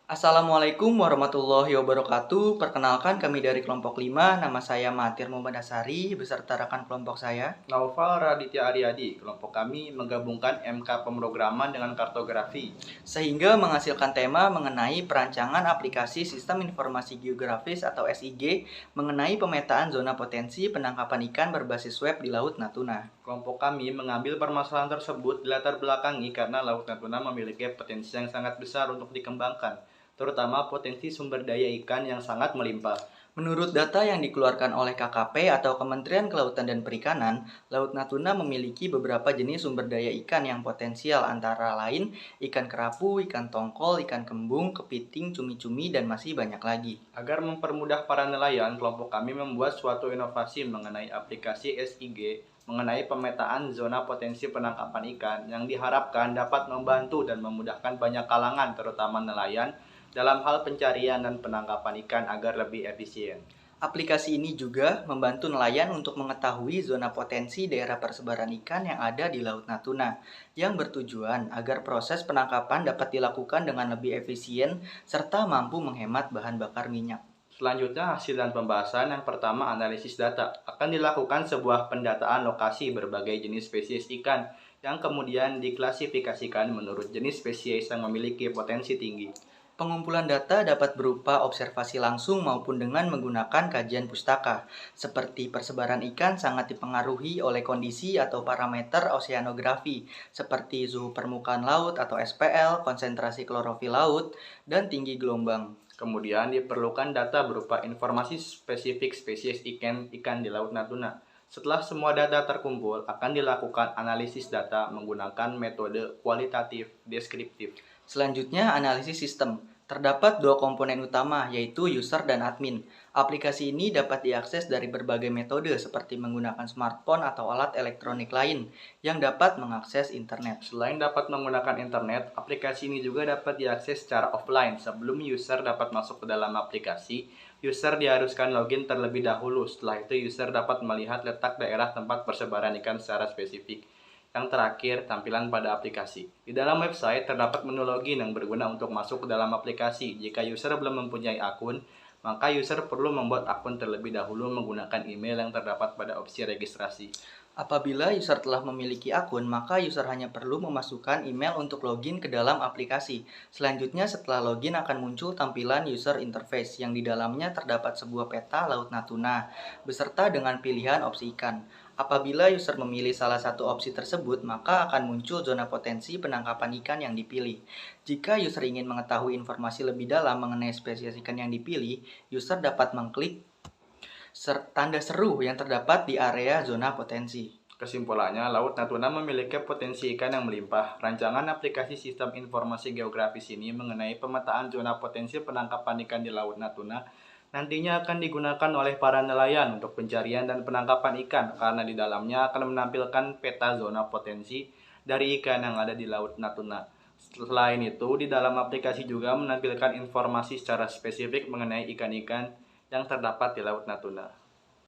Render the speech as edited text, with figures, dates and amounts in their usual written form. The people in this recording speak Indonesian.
Assalamualaikum warahmatullahi wabarakatuh. Perkenalkan kami dari kelompok 5, nama saya Mahathir Muhammad Asari beserta rekan kelompok saya. Naufal Raditya Aryadi, kelompok kami menggabungkan MK pemrograman dengan kartografi. Sehingga menghasilkan tema mengenai perancangan aplikasi Sistem Informasi Geografis atau SIG mengenai pemetaan zona potensi penangkapan ikan berbasis web di Laut Natuna. Kelompok kami mengambil permasalahan tersebut dilatar belakangi karena Laut Natuna memiliki potensi yang sangat besar untuk dikembangkan, terutama potensi sumber daya ikan yang sangat melimpah. Menurut data yang dikeluarkan oleh KKP atau Kementerian Kelautan dan Perikanan, Laut Natuna memiliki beberapa jenis sumber daya ikan yang potensial antara lain ikan kerapu, ikan tongkol, ikan kembung, kepiting, cumi-cumi, dan masih banyak lagi. Agar mempermudah para nelayan, kelompok kami membuat suatu inovasi mengenai aplikasi SIG mengenai pemetaan zona potensi penangkapan ikan yang diharapkan dapat membantu dan memudahkan banyak kalangan terutama nelayan dalam hal pencarian dan penangkapan ikan agar lebih efisien. Aplikasi ini juga membantu nelayan untuk mengetahui zona potensi daerah persebaran ikan yang ada di Laut Natuna, yang bertujuan agar proses penangkapan dapat dilakukan dengan lebih efisien serta mampu menghemat bahan bakar minyak. Selanjutnya, hasil dan pembahasan yang pertama analisis data. Akan dilakukan sebuah pendataan lokasi berbagai jenis spesies ikan yang kemudian diklasifikasikan menurut jenis spesies yang memiliki potensi tinggi. Pengumpulan data dapat berupa observasi langsung maupun dengan menggunakan kajian pustaka, seperti persebaran ikan sangat dipengaruhi oleh kondisi atau parameter oseanografi, seperti suhu permukaan laut atau SPL, konsentrasi klorofil laut, dan tinggi gelombang. Kemudian diperlukan data berupa informasi spesifik spesies ikan di Laut Natuna. Setelah semua data terkumpul, akan dilakukan analisis data menggunakan metode kualitatif deskriptif. Selanjutnya, analisis sistem. Terdapat dua komponen utama, yaitu user dan admin. Aplikasi ini dapat diakses dari berbagai metode seperti menggunakan smartphone atau alat elektronik lain yang dapat mengakses internet. Selain dapat menggunakan internet, aplikasi ini juga dapat diakses secara offline. Sebelum user dapat masuk ke dalam aplikasi, user diharuskan login terlebih dahulu. Setelah itu, user dapat melihat letak daerah tempat persebaran ikan secara spesifik. Yang terakhir, tampilan pada aplikasi. Di dalam website, terdapat menu login yang berguna untuk masuk ke dalam aplikasi. Jika user belum mempunyai akun, maka user perlu membuat akun terlebih dahulu menggunakan email yang terdapat pada opsi registrasi. Apabila user telah memiliki akun, maka user hanya perlu memasukkan email untuk login ke dalam aplikasi. Selanjutnya, setelah login akan muncul tampilan user interface yang di dalamnya terdapat sebuah peta Laut Natuna, beserta dengan pilihan opsi ikan. Apabila user memilih salah satu opsi tersebut, maka akan muncul zona potensi penangkapan ikan yang dipilih. Jika user ingin mengetahui informasi lebih dalam mengenai spesies ikan yang dipilih, user dapat mengklik tanda seru yang terdapat di area zona potensi. Kesimpulannya, Laut Natuna memiliki potensi ikan yang melimpah. Rancangan aplikasi sistem informasi geografis ini mengenai pemetaan zona potensi penangkapan ikan di Laut Natuna nantinya akan digunakan oleh para nelayan untuk pencarian dan penangkapan ikan karena di dalamnya akan menampilkan peta zona potensi dari ikan yang ada di Laut Natuna. Selain itu, di dalam aplikasi juga menampilkan informasi secara spesifik mengenai ikan-ikan yang terdapat di Laut Natuna.